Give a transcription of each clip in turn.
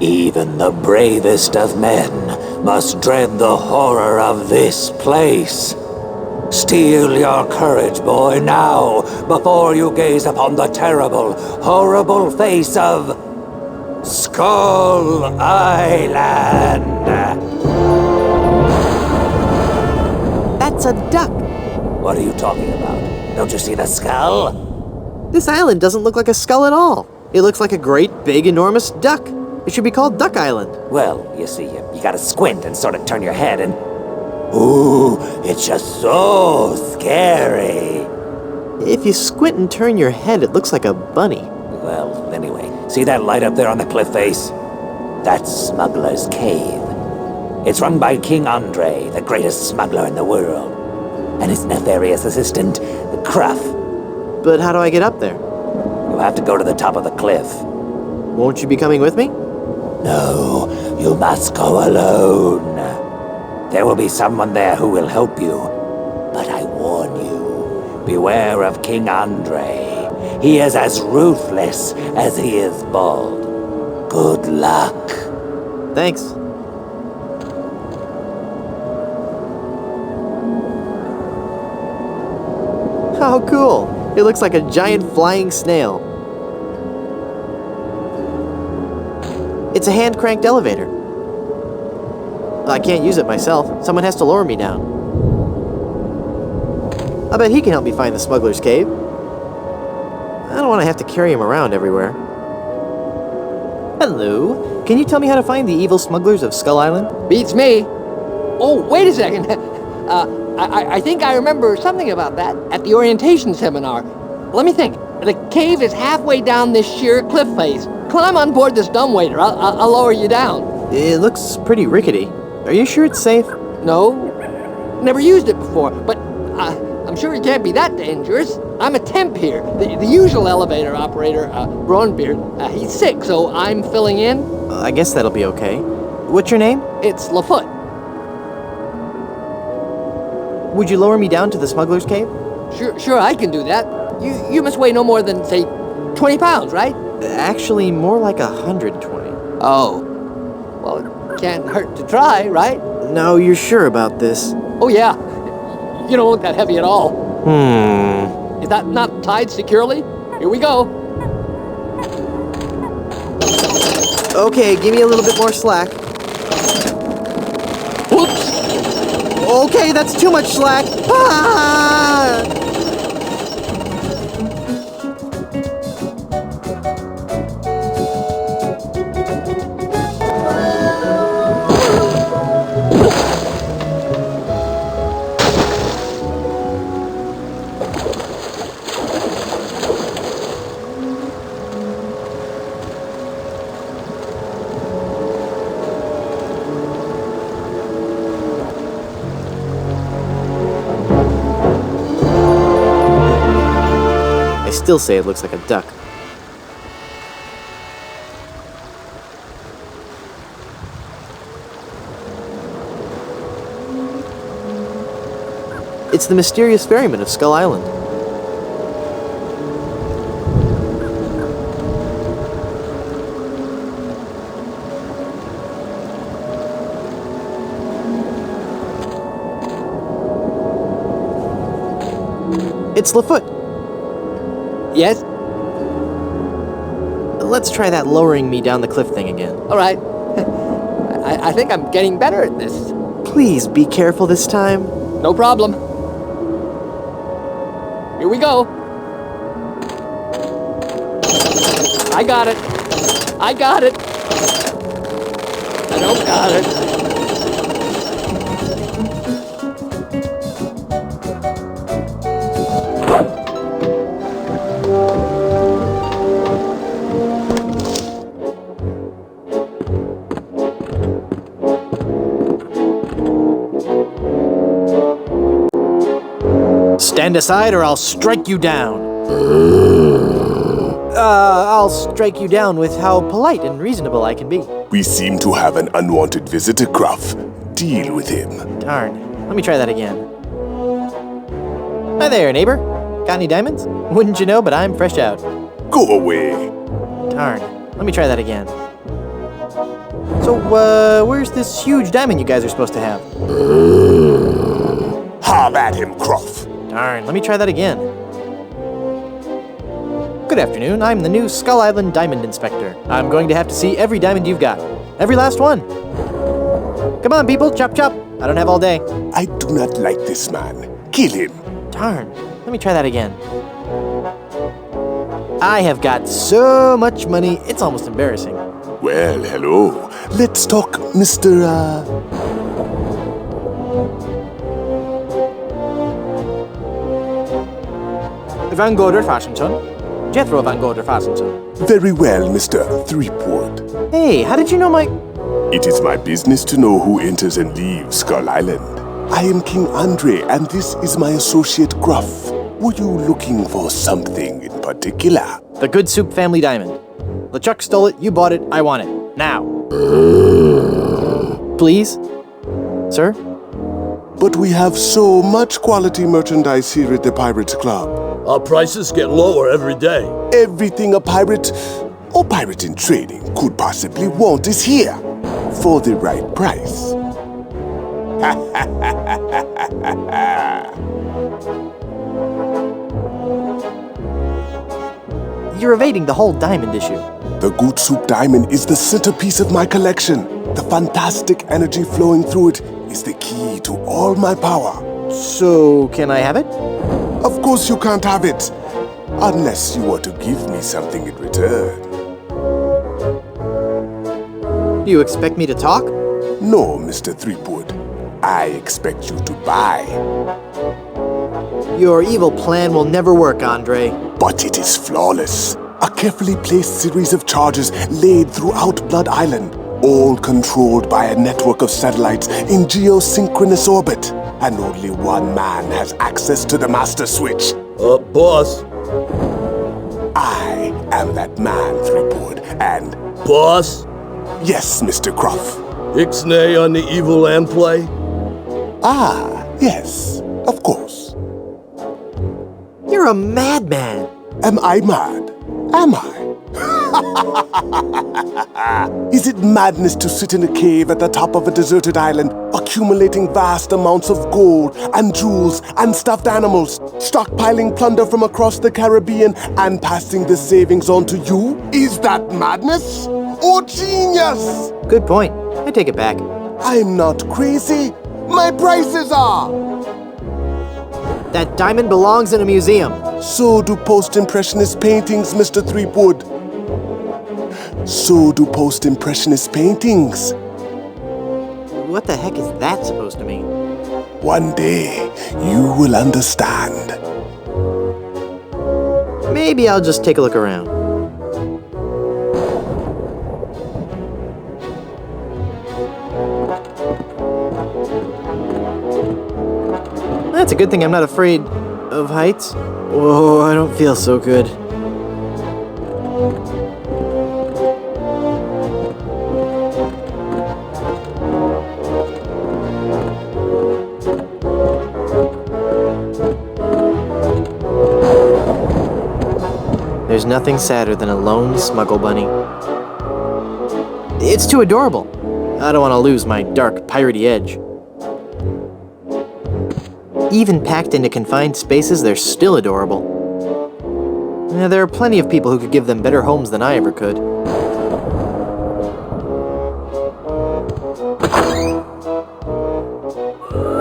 Even the bravest of men must dread the horror of this place. Steel your courage, boy, now, before you gaze upon the terrible, horrible face of Skull Island. That's a duck. What are you talking about? Don't you see the skull? This island doesn't look like a skull at all. It looks like a great, big, enormous duck. It should be called Duck Island. Well, you see, you gotta squint and sort of turn your head and... Ooh, it's just so scary. If you squint and turn your head, it looks like a bunny. Well, anyway, see that light up there on the cliff face? That's Smugglers' Cave. It's run by King Andre, the greatest smuggler in the world. And his nefarious assistant, the Cruff. But how do I get up there? You have to go to the top of the cliff. Won't you be coming with me? No, you must go alone. There will be someone there who will help you. But I warn you, beware of King Andre. He is as ruthless as he is bald. Good luck. Thanks. How cool! It looks like a giant flying snail. It's a hand-cranked elevator. I can't use it myself. Someone has to lower me down. I bet he can help me find the Smuggler's Cave. I don't want to have to carry him around everywhere. Hello. Can you tell me how to find the evil smugglers of Skull Island? Beats me. Oh, wait a second. I think I remember something about that at the orientation seminar. Let me think. The cave is halfway down this sheer cliff face. Climb on board this dumbwaiter. I'll lower you down. It looks pretty rickety. Are you sure it's safe? No. Never used it before, but I'm sure it can't be that dangerous. I'm a temp here. The usual elevator operator, Braunbeard, he's sick, so I'm filling in. I guess that'll be okay. What's your name? It's LaFoot. Would you lower me down to the Smuggler's Cave? Sure, I can do that. You must weigh no more than, say, 20 pounds, right? Actually, more like 120. Oh. Well, it can't hurt to try, right? No, you're sure about this? Oh, yeah. You don't look that heavy at all. Is that not tied securely? Here we go. Okay, give me a little bit more slack. Whoops! Okay, that's too much slack. Ah! I still say it looks like a duck. It's the mysterious ferryman of Skull Island. It's LaFoot. Yes? Let's try that lowering me down the cliff thing again. All right. I think I'm getting better at this. Please be careful this time. No problem. Here we go. I got it. I got it. I don't got it. Stand aside or I'll strike you down. I'll strike you down with how polite and reasonable I can be. We seem to have an unwanted visitor, Gruff. Deal with him. Darn. Let me try that again. Hi there, neighbor. Got any diamonds? Wouldn't you know, but I'm fresh out. Go away. Darn. Let me try that again. So, where's this huge diamond you guys are supposed to have? Have at him, Croft. Darn, let me try that again. Good afternoon, I'm the new Skull Island Diamond Inspector. I'm going to have to see every diamond you've got. Every last one. Come on, people, chop chop. I don't have all day. I do not like this man. Kill him. Darn, let me try that again. I have got so much money, it's almost embarrassing. Well, hello. Let's talk, Mr. Van Gorder Fashington. Jethro Van Gorder Fashington. Very well, Mr. Threepwood. Hey, how did you know my... It is my business to know who enters and leaves Skull Island. I am King Andre, and this is my associate Gruff. Were you looking for something in particular? The Goodsoup family diamond. LeChuck stole it, you bought it, I want it. Now. Please? Sir? But we have so much quality merchandise here at the Pirates Club. Our prices get lower every day. Everything a pirate or pirate in training could possibly want is here for the right price. You're evading the whole diamond issue. The Goodsoup diamond is the centerpiece of my collection. The fantastic energy flowing through it is the key to all my power. So, can I have it? Of course you can't have it, unless you want to give me something in return. Do you expect me to talk? No, Mr. Threepwood. I expect you to buy. Your evil plan will never work, Andre. But it is flawless. A carefully placed series of charges laid throughout Blood Island, all controlled by a network of satellites in geosynchronous orbit. And only one man has access to the master switch. Boss. I am that man, Threepwood, and... Boss? Yes, Mr. Croft. Ixnay on the evil land play? Ah, yes, of course. You're a madman. Am I mad? Am I? Is it madness to sit in a cave at the top of a deserted island, accumulating vast amounts of gold and jewels and stuffed animals, stockpiling plunder from across the Caribbean and passing the savings on to you? Is that madness or genius? Good point. I take it back. I'm not crazy. My prices are. That diamond belongs in a museum. So do post-impressionist paintings, Mr. Threepwood. So do post-impressionist paintings. What the heck is that supposed to mean? One day, you will understand. Maybe I'll just take a look around. That's a good thing I'm not afraid of heights. Whoa, I don't feel so good. There's nothing sadder than a lone smuggle bunny. It's too adorable. I don't want to lose my dark, piratey edge. Even packed into confined spaces, they're still adorable. Yeah, there are plenty of people who could give them better homes than I ever could.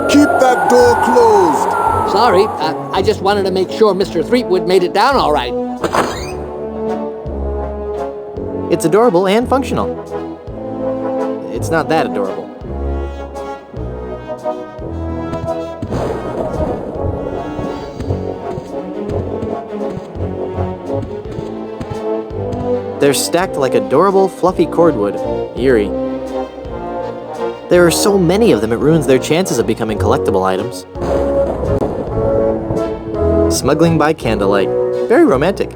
Keep that door closed! Sorry, I just wanted to make sure Mr. Threepwood made it down all right. It's adorable and functional. It's not that adorable. They're stacked like adorable, fluffy cordwood. Eerie. There are so many of them it ruins their chances of becoming collectible items. Smuggling by candlelight. Very romantic.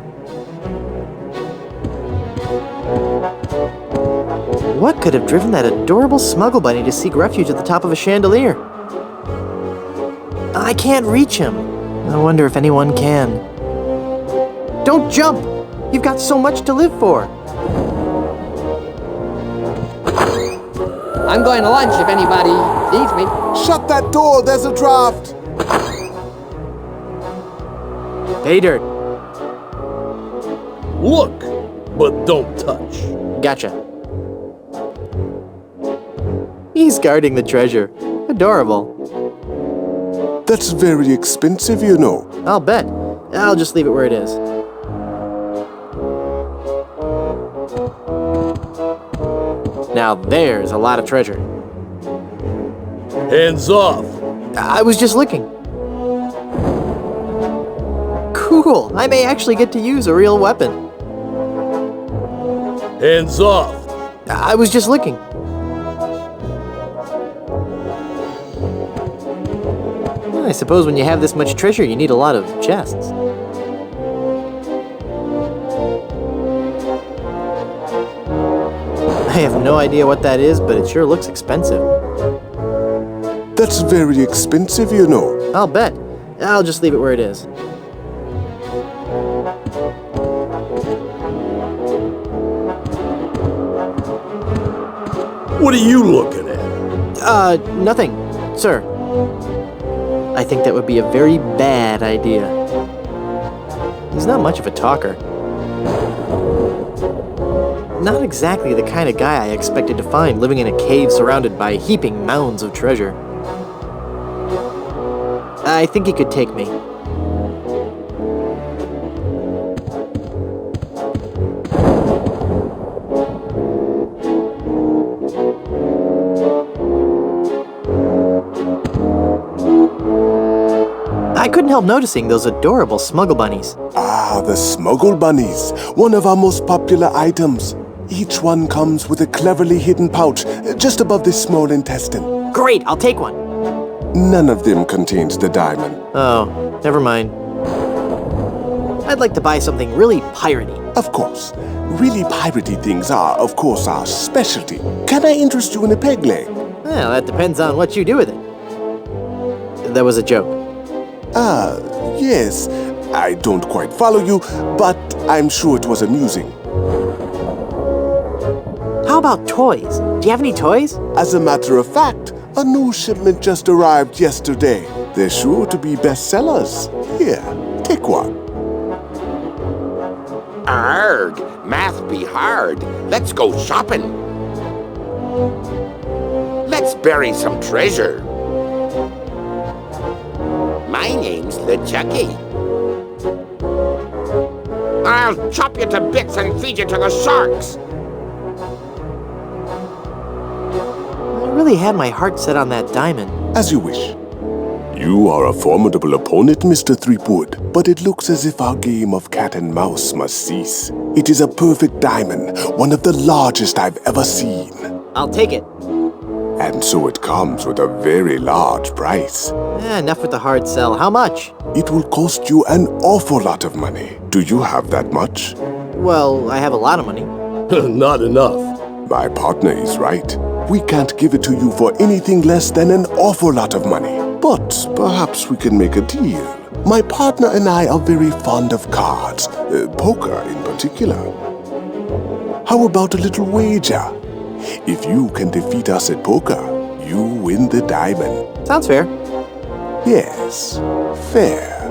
What could have driven that adorable smuggle bunny to seek refuge at the top of a chandelier? I can't reach him. I wonder if anyone can. Don't jump! You've got so much to live for. I'm going to lunch if anybody needs me. Shut that door, there's a draft! Pay dirt. Look, but don't touch. Gotcha. He's guarding the treasure. Adorable. That's very expensive, you know. I'll bet. I'll just leave it where it is. Now there's a lot of treasure. Hands off. I was just looking. Cool. I may actually get to use a real weapon. Hands off. I was just looking. I suppose when you have this much treasure, you need a lot of chests. I have no idea what that is, but it sure looks expensive. That's very expensive, you know. I'll bet. I'll just leave it where it is. What are you looking at? Nothing, sir. I think that would be a very bad idea. He's not much of a talker. Not exactly the kind of guy I expected to find living in a cave surrounded by heaping mounds of treasure. I think he could take me. I couldn't help noticing those adorable smuggle bunnies. Ah, the smuggle bunnies. One of our most popular items. Each one comes with a cleverly hidden pouch just above the small intestine. Great, I'll take one. None of them contains the diamond. Oh, never mind. I'd like to buy something really piratey. Of course. Really piratey things are, of course, our specialty. Can I interest you in a peg leg? Well, that depends on what you do with it. That was a joke. Ah, yes. I don't quite follow you, but I'm sure it was amusing. How about toys? Do you have any toys? As a matter of fact, a new shipment just arrived yesterday. They're sure to be bestsellers. Here, take one. Arg, math be hard. Let's go shopping. Let's bury some treasure. My name's LeChucky. I'll chop you to bits and feed you to the sharks. I really had my heart set on that diamond. As you wish. You are a formidable opponent, Mr. Threepwood, but it looks as if our game of cat and mouse must cease. It is a perfect diamond, one of the largest I've ever seen. I'll take it. And so it comes with a very large price. Enough with the hard sell. How much? It will cost you an awful lot of money. Do you have that much? Well, I have a lot of money. Not enough. My partner is right. We can't give it to you for anything less than an awful lot of money. But perhaps we can make a deal. My partner and I are very fond of cards, poker in particular. How about a little wager? If you can defeat us at poker, you win the diamond. Sounds fair. Yes, fair.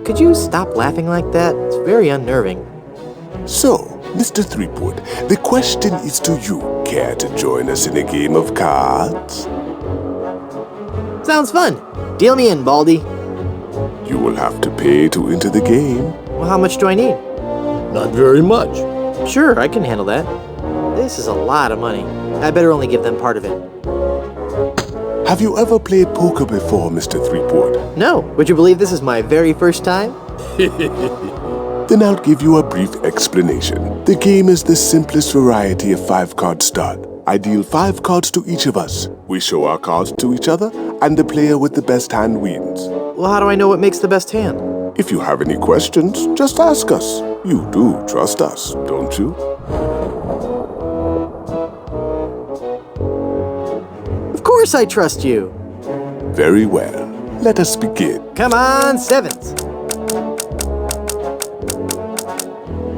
Could you stop laughing like that? It's very unnerving. So, Mr. Threepwood, the question is to you. Care to join us in a game of cards? Sounds fun. Deal me in, Baldy. You will have to pay to enter the game. Well, how much do I need? Not very much. Sure, I can handle that. This is a lot of money. I better only give them part of it. Have you ever played poker before, Mr. Threepwood? No. Would you believe this is my very first time? Then I'll give you a brief explanation. The game is the simplest variety of 5-card stud. I deal 5 cards to each of us. We show our cards to each other, and the player with the best hand wins. Well, how do I know what makes the best hand? If you have any questions, just ask us. You do trust us, don't you? Of course I trust you. Very well. Let us begin. Come on, sevens.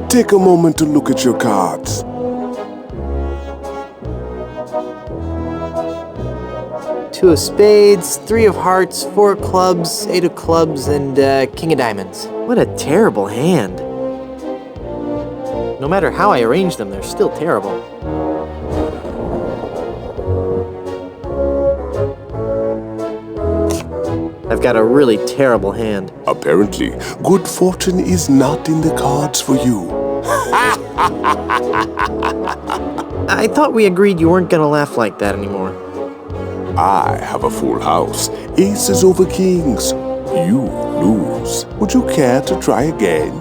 Take a moment to look at your cards. 2 of spades, 3 of hearts, 4 of clubs, 8 of clubs, and king of diamonds. What a terrible hand. No matter how I arrange them, they're still terrible. I've got a really terrible hand. Apparently, good fortune is not in the cards for you. I thought we agreed you weren't gonna laugh like that anymore. I have a full house. Aces over kings. You lose. Would you care to try again?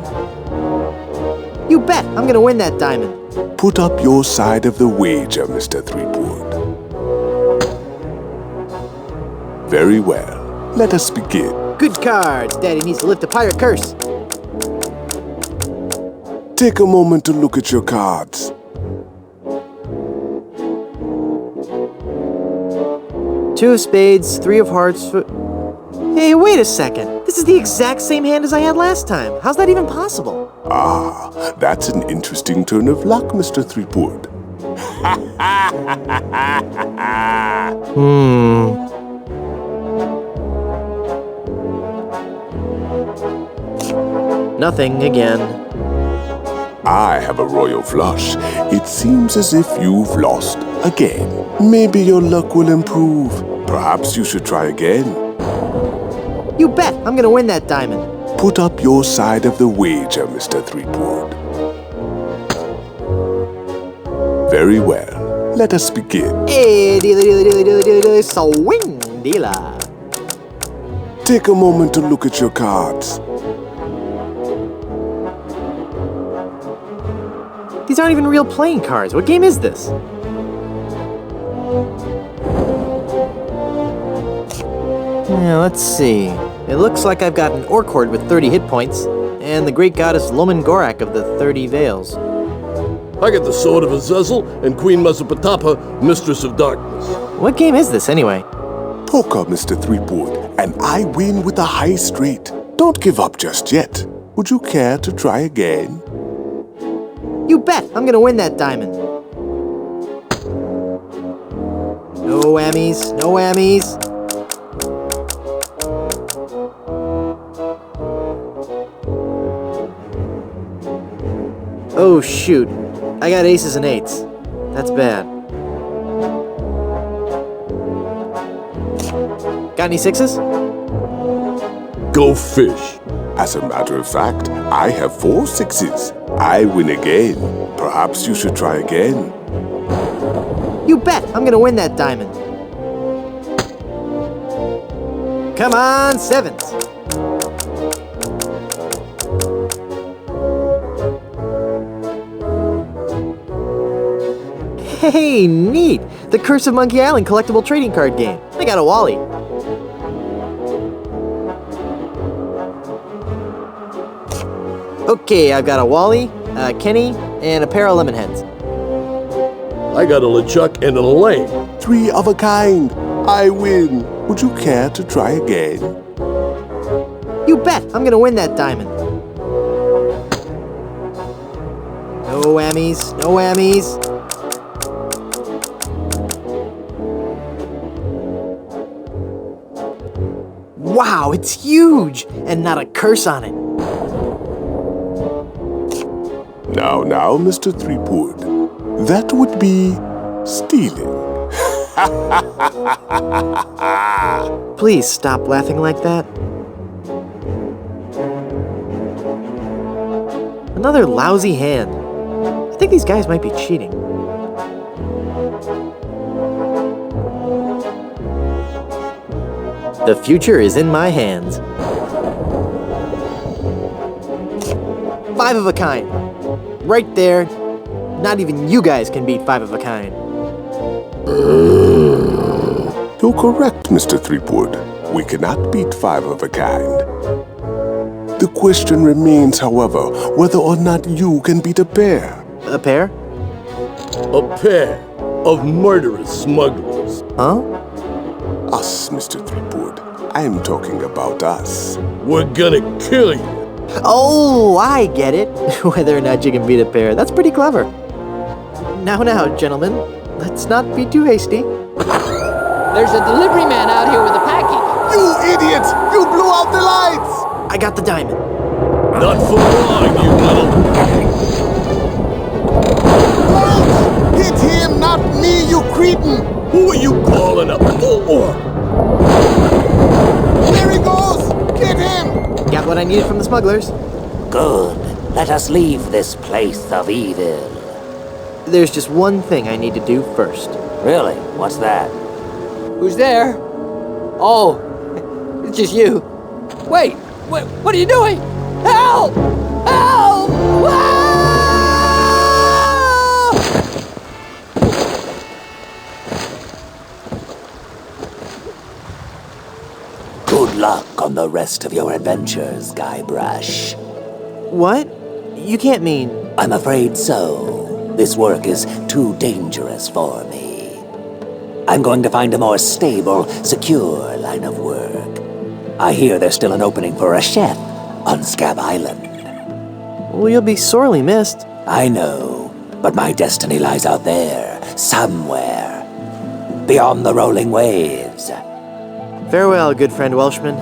You bet! I'm gonna win that diamond. Put up your side of the wager, Mr. Threepwood. Very well. Let us begin. Good cards. Daddy needs to lift the pirate curse. Take a moment to look at your cards. Two of spades, 3 of hearts. Hey, wait a second. This is the exact same hand as I had last time. How's that even possible? Ah, that's an interesting turn of luck, Mr. Threepwood. Nothing again. I have a royal flush. It seems as if you've lost again. Maybe your luck will improve. Perhaps you should try again. You bet! I'm gonna win that diamond. Put up your side of the wager, Mr. Threepwood. Very well. Let us begin. Hey, dealer, swing, dealer. Take a moment to look at your cards. These aren't even real playing cards. What game is this? Yeah, let's see. It looks like I've got an orc horde with 30 hit points, and the great goddess Loman Gorak of the 30 Veils. I get the Sword of Azazel and Queen Mesopotapa, Mistress of Darkness. What game is this, anyway? Poker, Mr. Threepwood, and I win with a high straight. Don't give up just yet. Would you care to try again? You bet! I'm gonna win that diamond. No whammies, no whammies. Oh shoot, I got aces and eights. That's bad. Got any sixes? Go fish. As a matter of fact, I have 4 sixes. I win again. Perhaps you should try again. You bet! I'm gonna win that diamond. Come on, sevens. Hey, neat! The Curse of Monkey Island collectible trading card game. I got a Wally. Okay, I've got a Wally, a Kenny, and a pair of lemon heads. I got a LeChuck and an Elaine. 3 of a kind. I win. Would you care to try again? You bet! I'm gonna win that diamond. No whammies, no whammies. Wow, it's huge! And not a curse on it. Now, Mr. Threepwood. That would be stealing. Please stop laughing like that. Another lousy hand. I think these guys might be cheating. The future is in my hands. 5 of a kind. Right there. Not even you guys can beat 5 of a kind. You're correct, Mr. Threepwood. We cannot beat 5 of a kind. The question remains, however, whether or not you can beat a pair. A pair? A pair of murderous smugglers. Huh? Us, Mr. Threepwood. I am talking about us. We're gonna kill you. Oh, I get it. Whether or not you can beat a pair. That's pretty clever. Now, gentlemen, let's not be too hasty. There's a delivery man out here with a package. You idiot! You blew out the lights! I got the diamond. Not for long, you little... Hit him, not me, you cretin! Who are you calling a... There he goes! Get him! Got what I needed from the smugglers. Good. Let us leave this place of evil. There's just one thing I need to do first. Really? What's that? Who's there? Oh, it's just you. Wait, what are you doing? Help! Help! Ah! Good luck on the rest of your adventures, Guybrush. What? You can't mean... I'm afraid so. This work is too dangerous for me. I'm going to find a more stable, secure line of work. I hear there's still an opening for a chef on Scab Island. Well, you'll be sorely missed. I know, but my destiny lies out there, somewhere. Beyond the rolling waves. Farewell, good friend Welshman.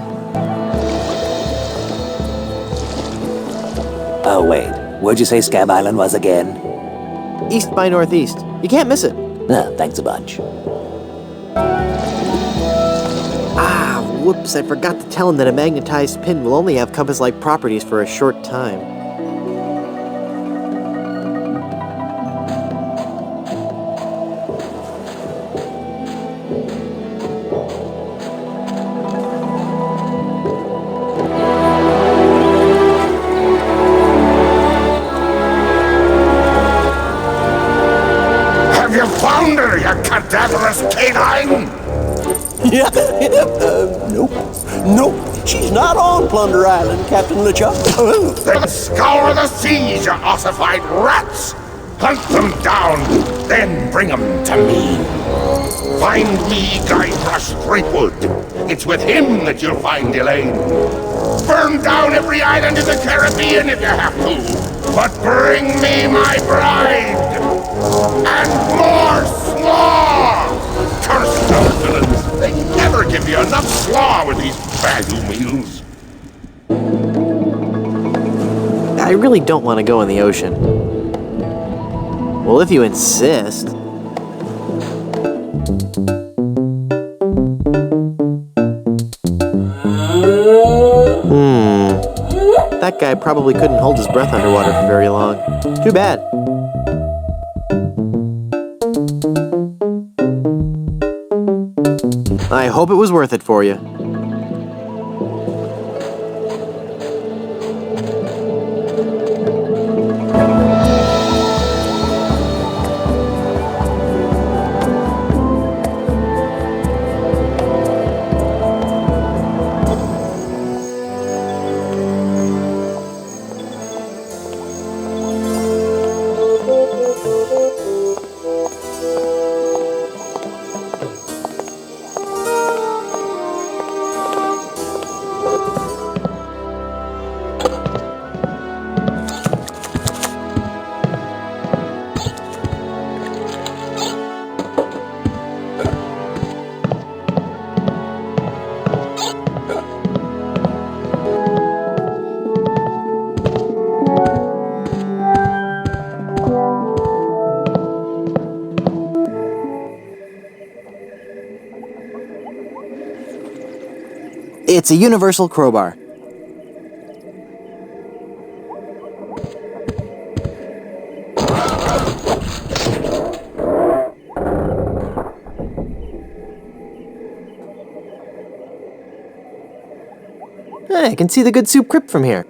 Oh, wait. Where'd you say Scab Island was again? East by northeast. You can't miss it. Thanks a bunch. Ah, whoops, I forgot to tell him that a magnetized pin will only have compass-like properties for a short time. Have you found her, you cadaverous canine? Nope, she's not on Plunder Island, Captain LeChuck. Then scour the seas, you ossified rats! Hunt them down, then bring them to me. Find me Guybrush Threepwood. It's with him that you'll find Elaine. Burn down every island in the Caribbean if you have to. But bring me my bride! And more slaw! Curse those villains! They never give you enough slaw with these value meals. I really don't want to go in the ocean. Well, if you insist. That guy probably couldn't hold his breath underwater for very long. Too bad. I hope it was worth it for you. It's a universal crowbar. I can see the Goodsoup crypt from here.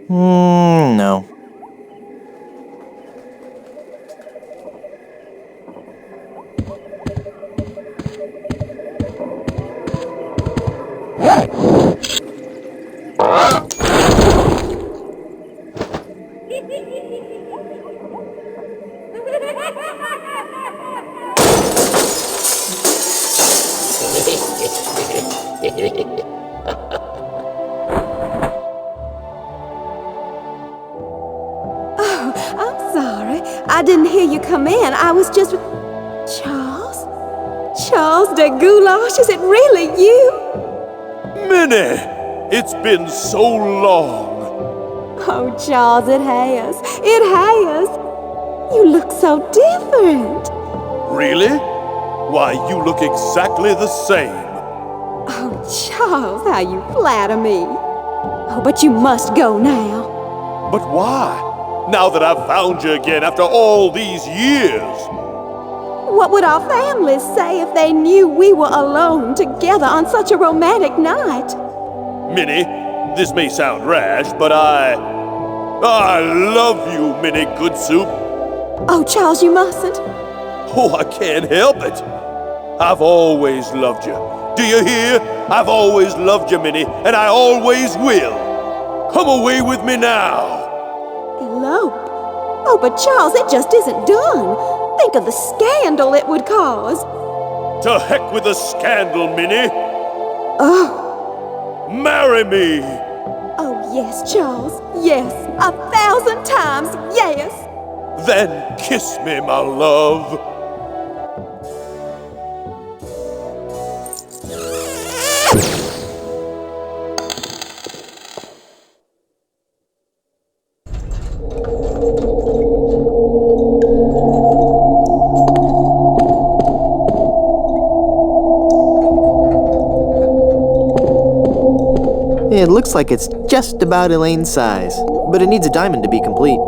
No. I'm sorry. I didn't hear you come in. I was just... Charles? Charles DeGoulash, is it really you? Minnie! It's been so long. Oh, Charles, it has. It has. You look so different. Really? Why, you look exactly the same. Oh, Charles, how you flatter me. Oh, but you must go now. But why? Now that I've found you again after all these years. What would our families say if they knew we were alone together on such a romantic night? Minnie, this may sound rash, but I love you, Minnie Goodsoup. Oh, Charles, you mustn't. Oh, I can't help it. I've always loved you. Do you hear? I've always loved you, Minnie, and I always will. Come away with me now. Elope? Oh, but Charles, it just isn't done. Think of the scandal it would cause. To heck with the scandal, Minnie. Oh. Marry me. Oh, yes, Charles. Yes. 1,000 times yes. Then kiss me, my love. It looks like it's just about Elaine's size, but it needs a diamond to be complete.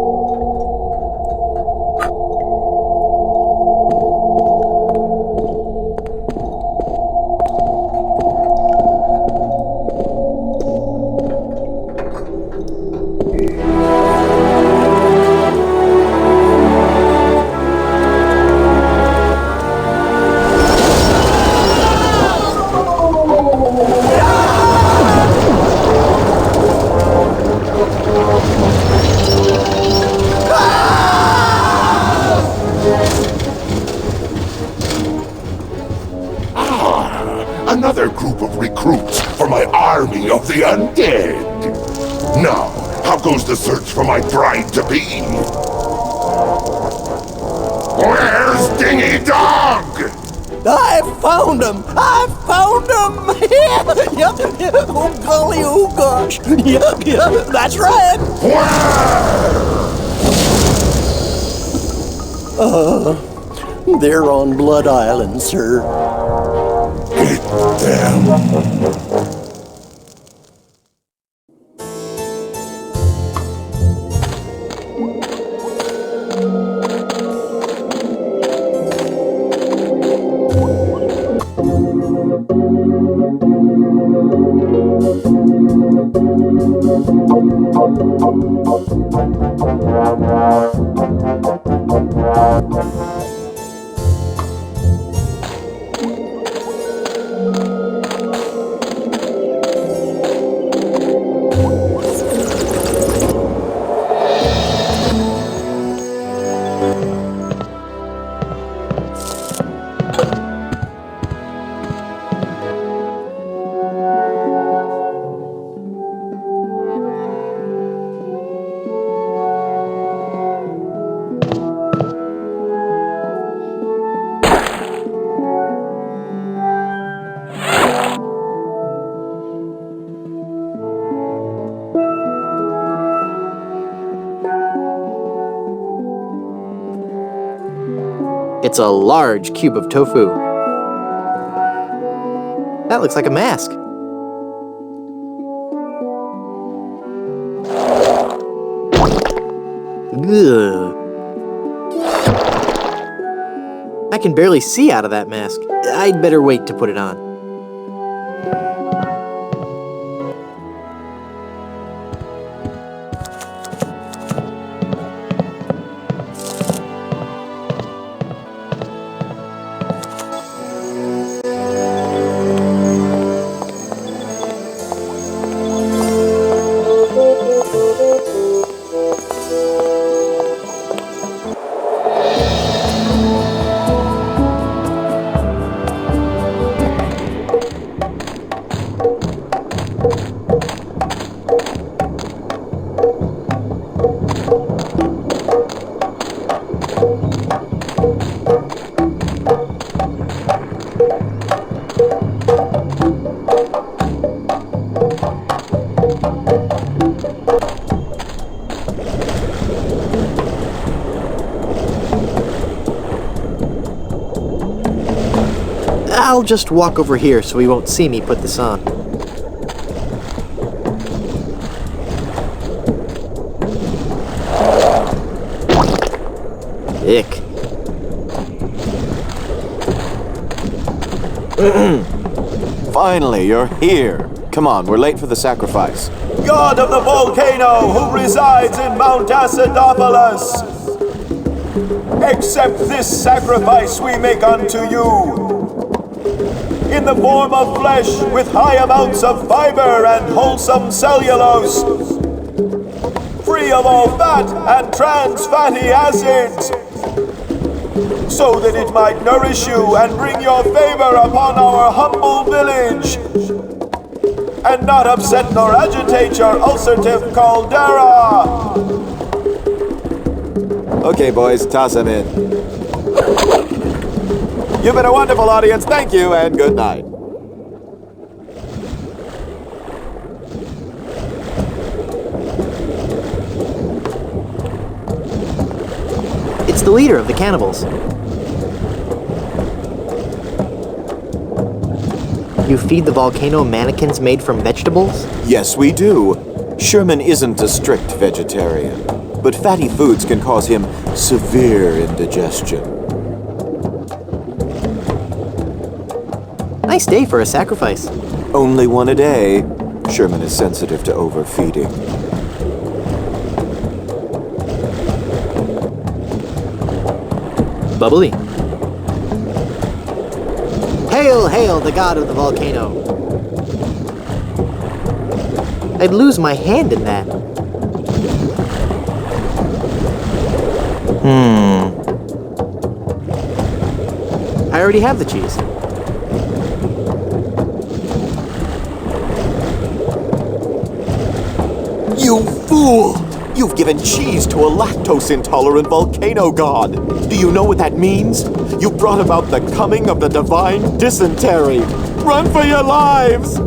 Another group of recruits for my army of the undead. Now, how goes the search for my bride-to-be? Where's Dingy Dog? I found him! I found him! Oh, golly, oh, gosh. Yeah, that's right. Where? They're on Blood Island, sir. Get them. It's a large cube of tofu. That looks like a mask. Ugh. I can barely see out of that mask. I'd better wait to put it on. I'll just walk over here so he won't see me put this on. Ick. Finally, you're here. Come on, we're late for the sacrifice. God of the volcano who resides in Mount Acidopolis, accept this sacrifice we make unto you. In the form of flesh with high amounts of fiber and wholesome cellulose, free of all fat and trans fatty acids, so that it might nourish you and bring your favor upon our humble village, and not upset nor agitate your ulcerative caldera. Okay, boys, toss him in. You've been a wonderful audience, thank you, and good night. It's the leader of the cannibals. You feed the volcano mannequins made from vegetables? Yes, we do. Sherman isn't a strict vegetarian, but fatty foods can cause him severe indigestion. Nice day for a sacrifice. Only one a day. Sherman is sensitive to overfeeding. Bubbly. Hail, hail, the god of the volcano. I'd lose my hand in that. I already have the cheese. You fool! You've given cheese to a lactose-intolerant volcano god. Do you know what that means? You brought about the coming of the divine dysentery. Run for your lives!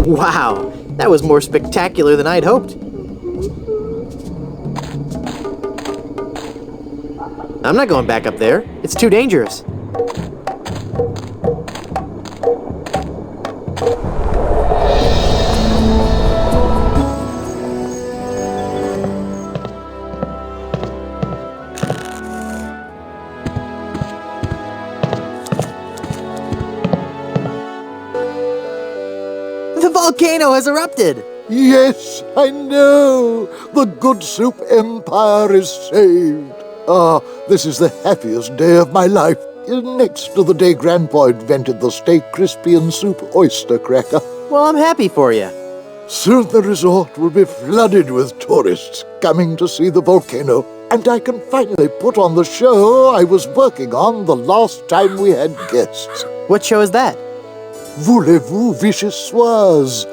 Wow, that was more spectacular than I'd hoped. I'm not going back up there. It's too dangerous. The volcano has erupted! Yes, I know. The Goodsoup Empire is saved. Ah, this is the happiest day of my life. Next to the day Grandpa invented the Stay Crispy and Soup oyster cracker. Well, I'm happy for you. Soon the resort will be flooded with tourists coming to see the volcano, and I can finally put on the show I was working on the last time we had guests. What show is that? Voulez-vous vichyssoise?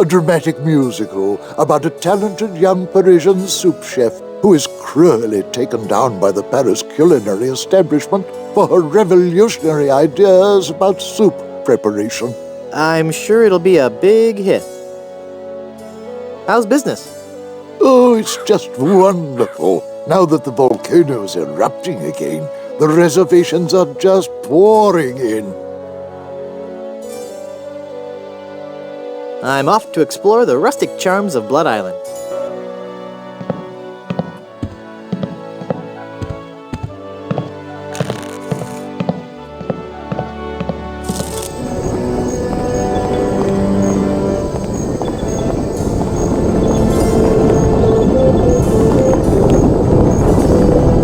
A dramatic musical about a talented young Parisian soup chef who is cruelly taken down by the Paris culinary establishment for her revolutionary ideas about soup preparation. I'm sure it'll be a big hit. How's business? Oh, it's just wonderful. Now that the volcano is erupting again, the reservations are just pouring in. I'm off to explore the rustic charms of Blood Island.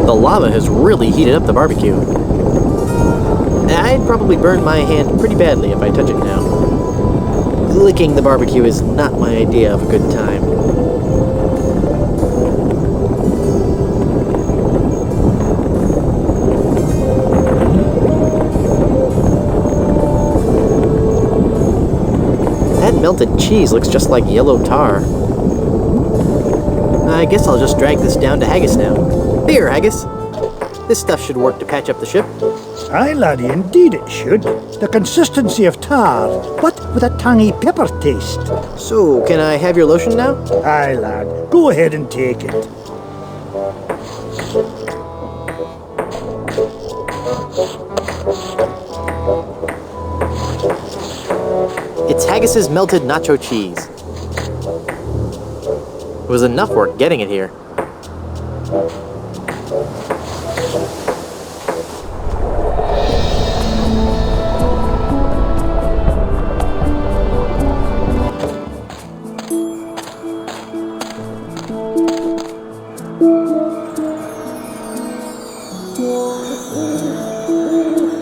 The lava has really heated up the barbecue. I'd probably burn my hand pretty badly if I touch it now. Licking the barbecue is not my idea of a good time. That melted cheese looks just like yellow tar. I guess I'll just drag this down to Haggis now. Here, Haggis. This stuff should work to patch up the ship. Aye, laddie, indeed it should. The consistency of tar, but with a tangy pepper taste. So, can I have your lotion now? Aye, lad. Go ahead and take it. It's Haggis's melted nacho cheese. It was enough work getting it here.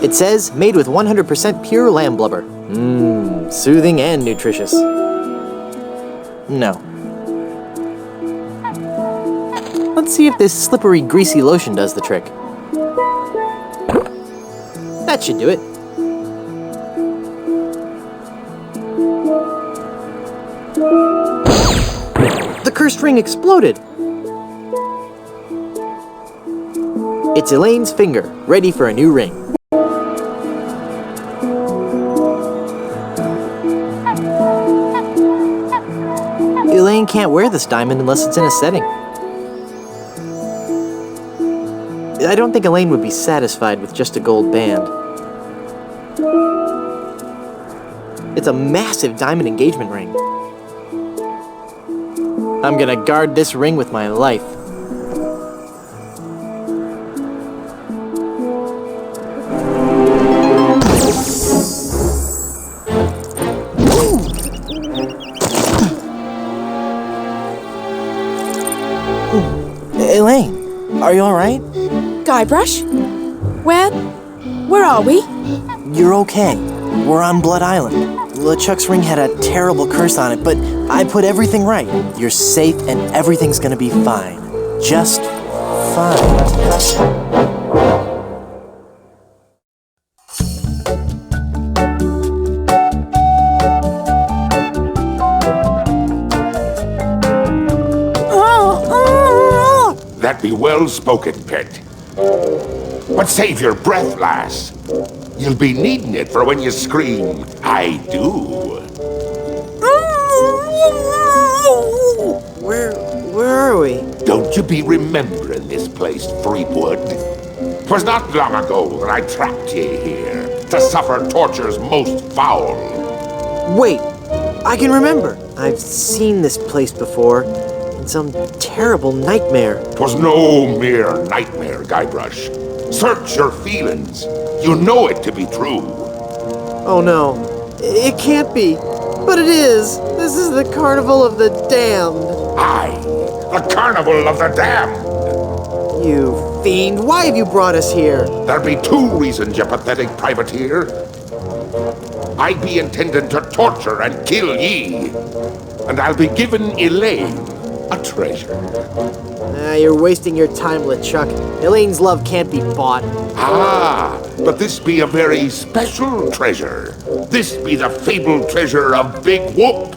It says, made with 100% pure lamb blubber. Mmm, soothing and nutritious. No. Let's see if this slippery, greasy lotion does the trick. That should do it. The cursed ring exploded. It's Elaine's finger, ready for a new ring. Elaine can't wear this diamond unless it's in a setting. I don't think Elaine would be satisfied with just a gold band. It's a massive diamond engagement ring. I'm gonna guard this ring with my life. Elaine, are you alright? Guybrush? Where are we? You're okay. We're on Blood Island. LeChuck's ring had a terrible curse on it, but I put everything right. You're safe and everything's gonna be fine. Just fine. That be well spoken, pet. But save your breath, lass. You'll be needing it for when you scream, I do. Where are we? Don't you be remembering this place, Threepwood? 'Twas not long ago that I trapped ye here to suffer tortures most foul. Wait, I can remember. I've seen this place before. In some terrible nightmare. 'Twas no mere nightmare, Guybrush. Search your feelings. You know it to be true. Oh no, it can't be. But it is. This is the Carnival of the Damned. Aye, the Carnival of the Damned. You fiend, why have you brought us here? There be two reasons, you pathetic privateer. I be intending to torture and kill ye. And I'll be giving Elaine a treasure. You're wasting your time, LeChuck. Elaine's love can't be bought. Ah, but this be a very special treasure. This be the fabled treasure of Big Whoop.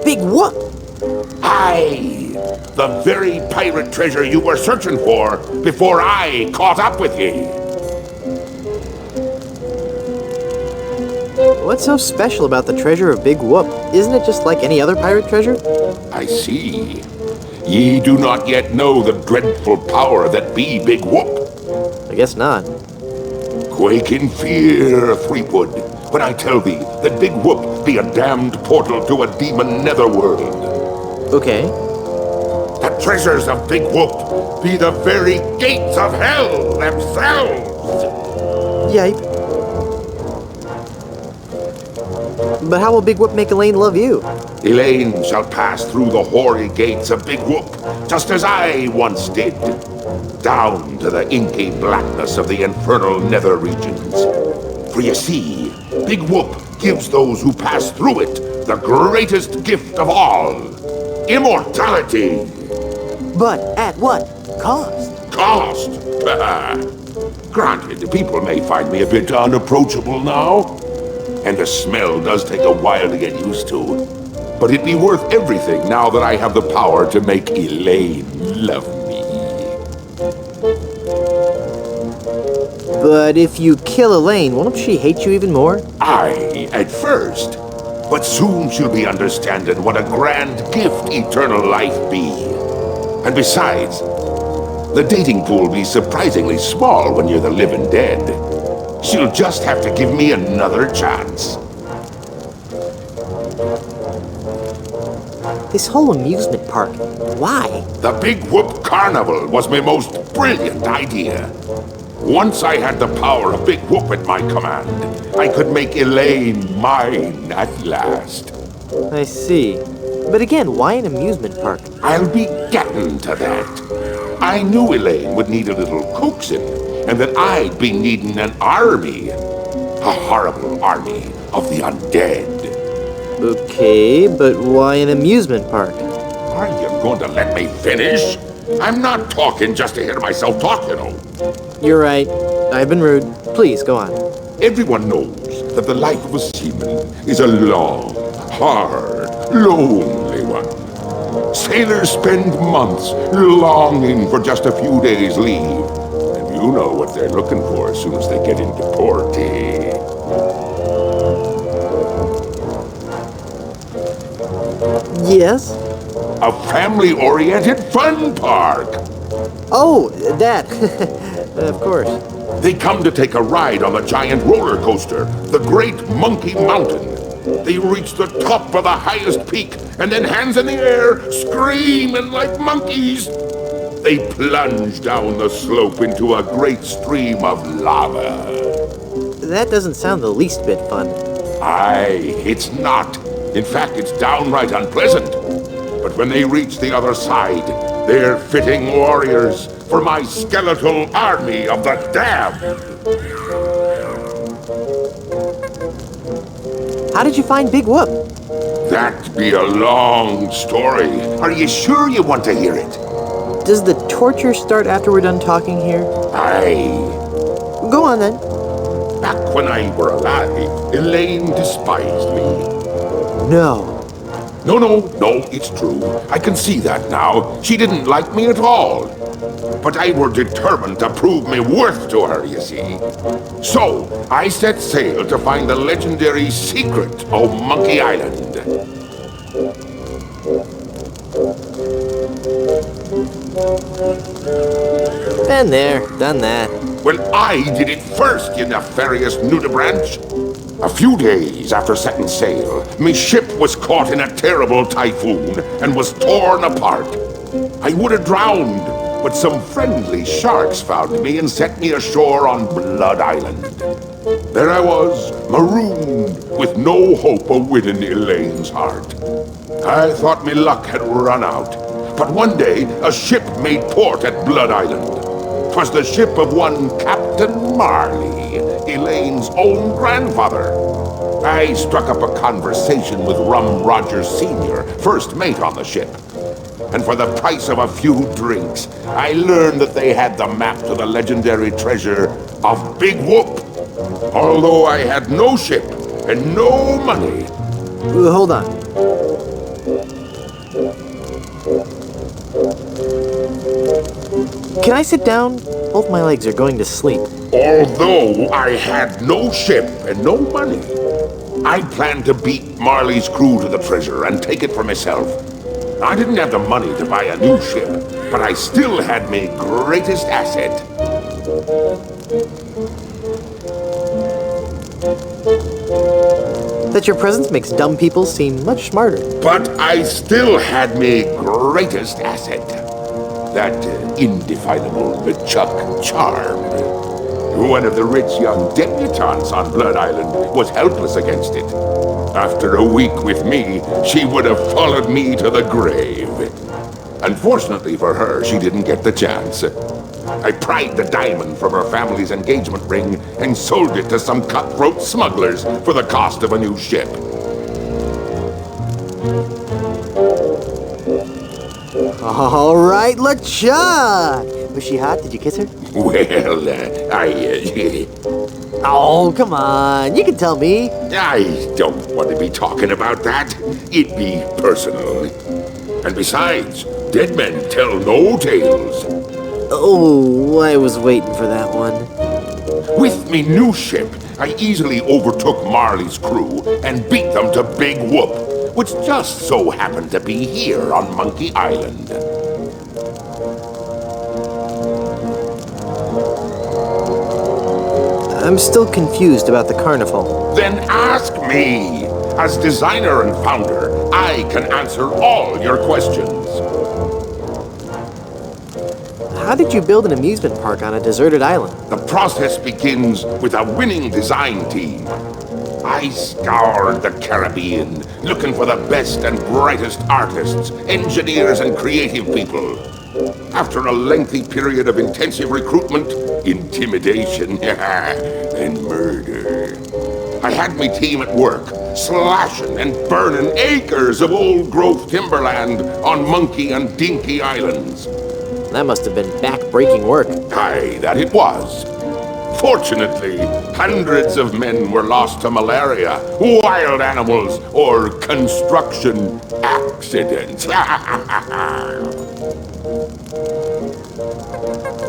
Big Whoop? Aye, the very pirate treasure you were searching for before I caught up with ye. What's so special about the treasure of Big Whoop? Isn't it just like any other pirate treasure? I see. Ye do not yet know the dreadful power that be Big Whoop. I guess not. Quake in fear, Threepwood, when I tell thee that Big Whoop be a damned portal to a demon netherworld. Okay. The treasures of Big Whoop be the very gates of hell themselves. Yipe. But how will Big Whoop make Elaine love you? Elaine shall pass through the hoary gates of Big Whoop, just as I once did. Down to the inky blackness of the infernal nether regions. For you see, Big Whoop gives those who pass through it the greatest gift of all. Immortality. But at what cost? Cost? Granted, people may find me a bit unapproachable now. And the smell does take a while to get used to. But it'd be worth everything now that I have the power to make Elaine love me. But if you kill Elaine, won't she hate you even more? Aye, at first. But soon she'll be understanding what a grand gift eternal life be. And besides, the dating pool be surprisingly small when you're the living dead. She'll just have to give me another chance. This whole amusement park, why? The Big Whoop Carnival was my most brilliant idea. Once I had the power of Big Whoop at my command, I could make Elaine mine at last. I see. But again, why an amusement park? I'll be getting to that. I knew Elaine would need a little coaxing, and that I'd be needing an army. A horrible army of the undead. Okay, but why an amusement park? Are you going to let me finish? I'm not talking just to hear myself talk, you know. You're right. I've been rude. Please, go on. Everyone knows that the life of a seaman is a long, hard, lonely one. Sailors spend months longing for just a few days' leave. And you know what they're looking for as soon as they get into port. Yes? A family-oriented fun park. Oh, that. Of course. They come to take a ride on the giant roller coaster, the Great Monkey Mountain. They reach the top of the highest peak, and then hands in the air, screaming like monkeys. They plunge down the slope into a great stream of lava. That doesn't sound the least bit fun. Aye, it's not. In fact, it's downright unpleasant. But when they reach the other side, they're fitting warriors for my skeletal army of the damned. How did you find Big Whoop? That'd be a long story. Are you sure you want to hear it? Does the torture start after we're done talking here? Aye. Go on then. Back when I were alive, Elaine despised me. No. No, it's true. I can see that now. She didn't like me at all. But I were determined to prove me worth to her, you see. So, I set sail to find the legendary secret of Monkey Island. Been there, done that. Well, I did it first, you nefarious nudibranch. A few days after setting sail, me ship was caught in a terrible typhoon and was torn apart. I would have drowned, but some friendly sharks found me and set me ashore on Blood Island. There I was, marooned, with no hope of winning Elaine's heart. I thought me luck had run out, but one day a ship made port at Blood Island. 'Twas the ship of one Captain Marley, Elaine's own grandfather. I struck up a conversation with Rum Rogers Sr., first mate on the ship. And for the price of a few drinks, I learned that they had the map to the legendary treasure of Big Whoop. Although I had no ship and no money. Hold on. Can I sit down? Both my legs are going to sleep. Although I had no ship and no money, I planned to beat Marley's crew to the treasure and take it for myself. I didn't have the money to buy a new ship, but I still had my greatest asset. That your presence makes dumb people seem much smarter. But I still had my greatest asset. That indefinable LeChuck charm. One of the rich young debutantes on Blood Island was helpless against it. After a week with me, she would have followed me to the grave. Unfortunately for her, she didn't get the chance. I pried the diamond from her family's engagement ring and sold it to some cutthroat smugglers for the cost of a new ship. All right, LeChuck! Was she hot? Did you kiss her? Well, Oh, come on. You can tell me. I don't want to be talking about that. It'd be personal. And besides, dead men tell no tales. Oh, I was waiting for that one. With me new ship, I easily overtook Marley's crew and beat them to Big Whoop, which just so happened to be here on Monkey Island. I'm still confused about the carnival. Then ask me! As designer and founder, I can answer all your questions. How did you build an amusement park on a deserted island? The process begins with a winning design team. I scoured the Caribbean, looking for the best and brightest artists, engineers, and creative people. After a lengthy period of intensive recruitment, intimidation, and murder, I had my team at work, slashing and burning acres of old-growth timberland on Monkey and Dinky Islands. That must have been back-breaking work. Aye, that it was. Fortunately, hundreds of men were lost to malaria, wild animals, or construction accidents.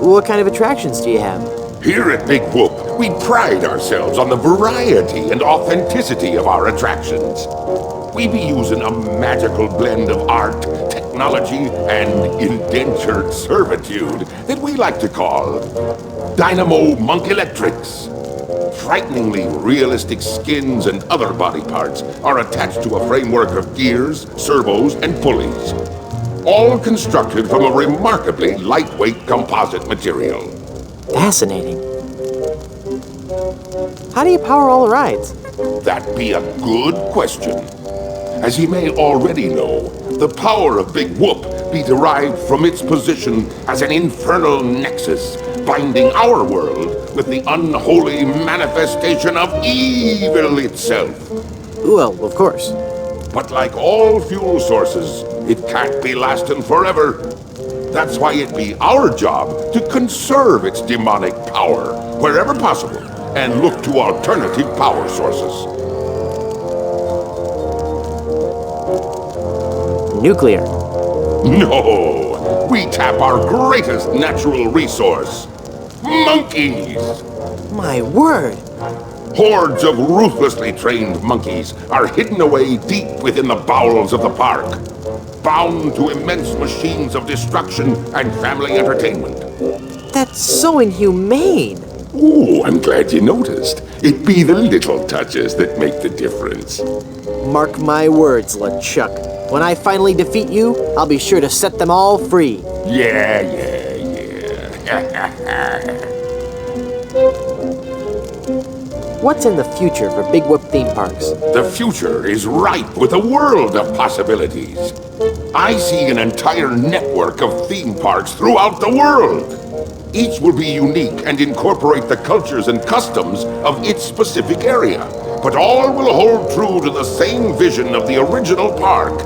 What kind of attractions do you have? Here at Big Whoop, we pride ourselves on the variety and authenticity of our attractions. We be using a magical blend of art, technology, and indentured servitude that we like to call Dynamo Monk Electrics. Frighteningly realistic skins and other body parts are attached to a framework of gears, servos, and pulleys, all constructed from a remarkably lightweight composite material. Fascinating. How do you power all the rides? That be a good question. As ye may already know, the power of Big Whoop be derived from its position as an infernal nexus, binding our world with the unholy manifestation of evil itself. Well, of course. But like all fuel sources, it can't be lasting forever. That's why it be our job to conserve its demonic power wherever possible and look to alternative power sources. Nuclear. No! We tap our greatest natural resource. Monkeys! My word! Hordes of ruthlessly trained monkeys are hidden away deep within the bowels of the park, bound to immense machines of destruction and family entertainment. That's so inhumane! Ooh, I'm glad you noticed. It be the little touches that make the difference. Mark my words, LeChuck. When I finally defeat you, I'll be sure to set them all free. Yeah. What's in the future for Big Whoop theme parks? The future is ripe with a world of possibilities. I see an entire network of theme parks throughout the world. Each will be unique and incorporate the cultures and customs of its specific area, but all will hold true to the same vision of the original park.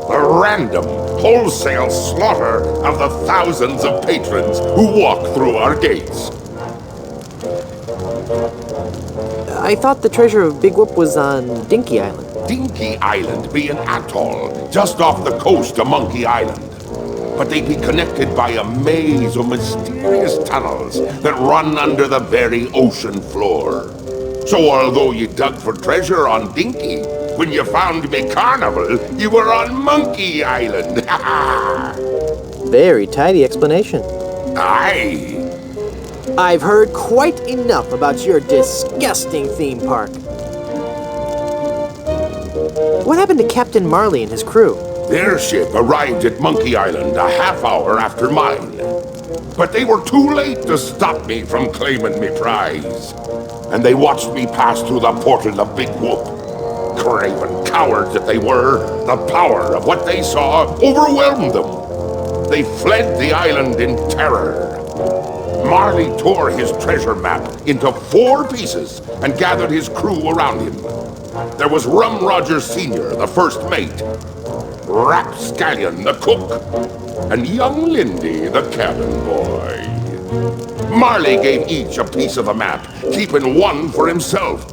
The random, wholesale slaughter of the thousands of patrons who walk through our gates. I thought the treasure of Big Whoop was on Dinky Island. Dinky Island be an atoll just off the coast of Monkey Island. But they be connected by a maze of mysterious tunnels that run under the very ocean floor. So although you dug for treasure on Dinky, when you found me carnival, you were on Monkey Island. Very tidy explanation. Aye. I've heard quite enough about your disgusting theme park. What happened to Captain Marley and his crew? Their ship arrived at Monkey Island a half hour after mine. But they were too late to stop me from claiming me prize. And they watched me pass through the portal of Big Whoop. Craven cowards that they were, the power of what they saw overwhelmed them. They fled the island in terror. Marley tore his treasure map into 4 pieces and gathered his crew around him. There was Rum Roger Sr., the first mate, Rapscallion, the cook, and young Lindy, the cabin boy. Marley gave each a piece of the map, keeping one for himself.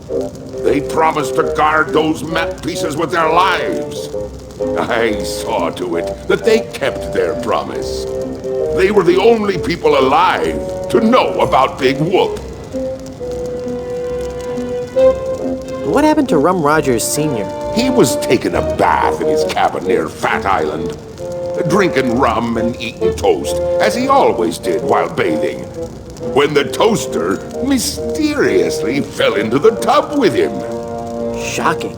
They promised to guard those map pieces with their lives. I saw to it that they kept their promise. They were the only people alive to know about Big Whoop. What happened to Rum Rogers Sr.? He was taking a bath in his cabin near Fat Island, drinking rum and eating toast, as he always did while bathing, when the toaster mysteriously fell into the tub with him. Shocking.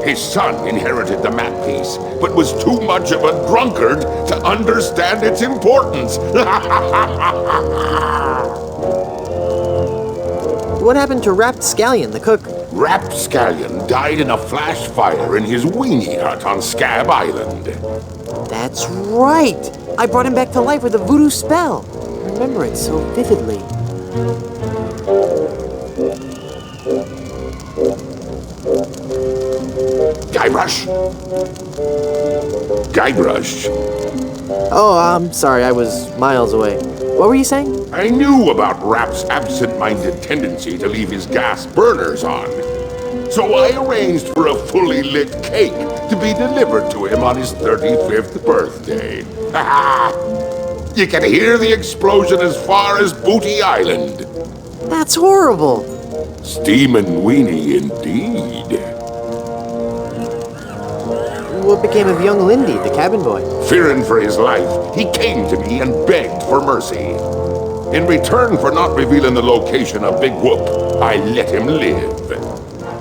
His son inherited the map piece, but was too much of a drunkard to understand its importance. What happened to Rapscallion, the cook? Rapscallion died in a flash fire in his weenie hut on Scab Island. That's right! I brought him back to life with a voodoo spell. I remember it so vividly. Guybrush? Guybrush? Oh, I'm sorry, I was miles away. What were you saying? I knew about Rap's absent-minded tendency to leave his gas burners on. So I arranged for a fully lit cake to be delivered to him on his 35th birthday. You can hear the explosion as far as Booty Island. That's horrible. Steamin' weenie indeed. What became of young Lindy, the cabin boy? Fearing for his life, he came to me and begged for mercy. In return for not revealing the location of Big Whoop, I let him live.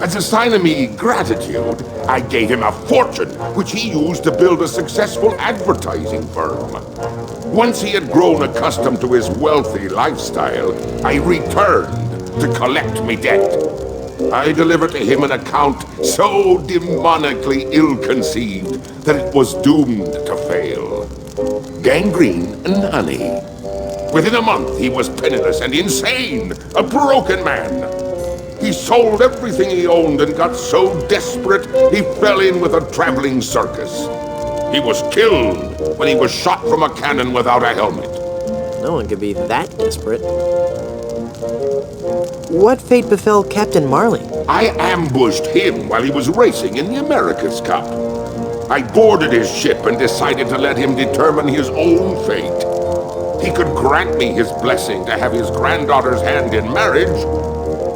As a sign of me gratitude, I gave him a fortune, which he used to build a successful advertising firm. Once he had grown accustomed to his wealthy lifestyle, I returned to collect me debt. I delivered to him an account so demonically ill-conceived that it was doomed to fail. Gangrene and honey. Within a month, he was penniless and insane, a broken man. He sold everything he owned and got so desperate, he fell in with a traveling circus. He was killed when he was shot from a cannon without a helmet. No one could be that desperate. What fate befell Captain Marley? I ambushed him while he was racing in the America's Cup. I boarded his ship and decided to let him determine his own fate. He could grant me his blessing to have his granddaughter's hand in marriage,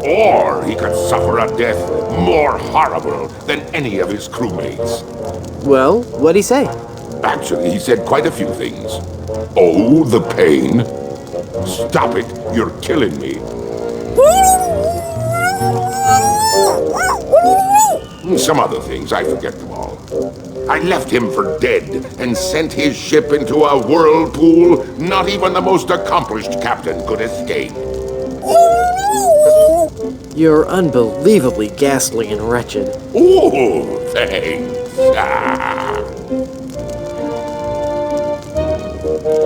or he could suffer a death more horrible than any of his crewmates. Well, what'd he say? Actually, he said quite a few things. Oh, the pain. Stop it, you're killing me. Some other things, I forget them all. I left him for dead and sent his ship into a whirlpool not even the most accomplished captain could escape. You're unbelievably ghastly and wretched. Oh, thanks.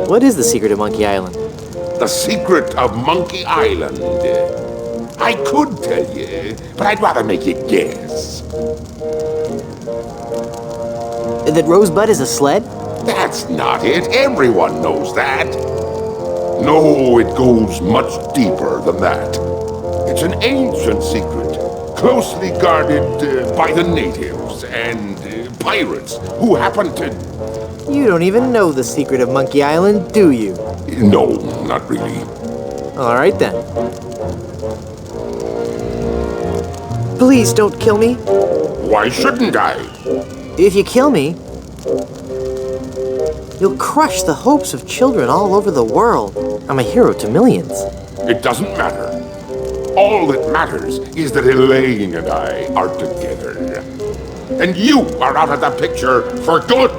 What is the secret of Monkey Island? The secret of Monkey Island. I could tell you, but I'd rather make you guess. That Rosebud is a sled? That's not it. Everyone knows that. No, it goes much deeper than that. It's an ancient secret, closely guarded by the natives and pirates who happen to... You don't even know the secret of Monkey Island, do you? No, not really. All right, then. Please don't kill me. Why shouldn't I? If you kill me, you'll crush the hopes of children all over the world. I'm a hero to millions. It doesn't matter. All that matters is that Elaine and I are together. And you are out of the picture for good.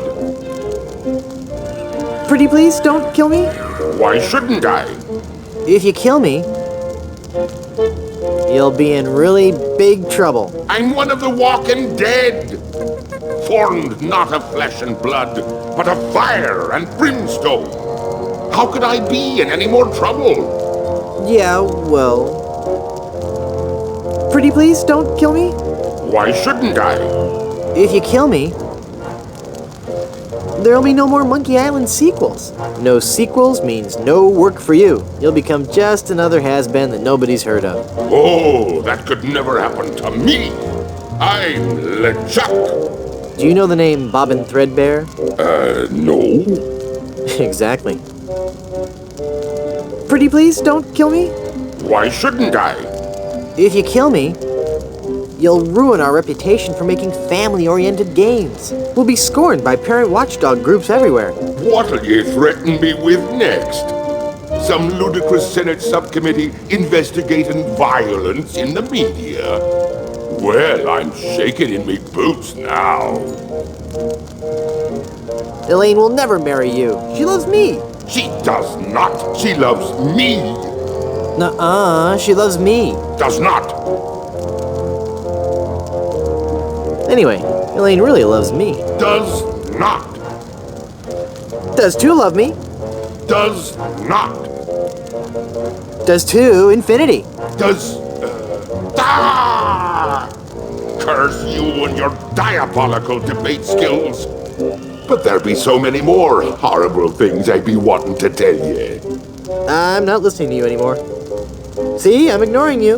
Pretty please, don't kill me. Why shouldn't I? If you kill me, you'll be in really big trouble. I'm one of the walking dead. Formed not of flesh and blood, but of fire and brimstone. How could I be in any more trouble? Yeah, well... Pretty please, don't kill me. Why shouldn't I? If you kill me, there'll be no more Monkey Island sequels. No sequels means no work for you. You'll become just another has-been that nobody's heard of. Oh, that could never happen to me. I'm LeChuck. Do you know the name Bobbin Threadbare? No. Exactly. Pretty please, don't kill me. Why shouldn't I? If you kill me, You'll ruin our reputation for making family-oriented games. We'll be scorned by parent watchdog groups everywhere. What'll you threaten me with next? Some ludicrous Senate subcommittee investigating violence in the media? Well, I'm shaking in me boots now. Elaine will never marry you. She loves me. She does not. She loves me. Nuh-uh, she loves me. Does not. Anyway, Elaine really loves me. Does not. Does too love me. Does not. Does too infinity. Does... Curse you and your diabolical debate skills. But there be so many more horrible things I'd be wanting to tell you. I'm not listening to you anymore. See, I'm ignoring you.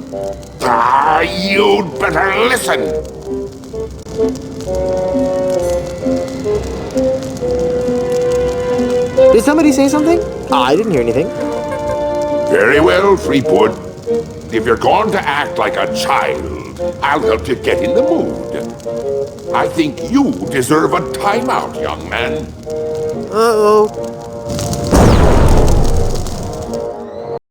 You'd better listen. Did somebody say something? I didn't hear anything. Very well, Threepwood. If you're going to act like a child, I'll help you get in the mood. I think you deserve a timeout, young man. Uh-oh.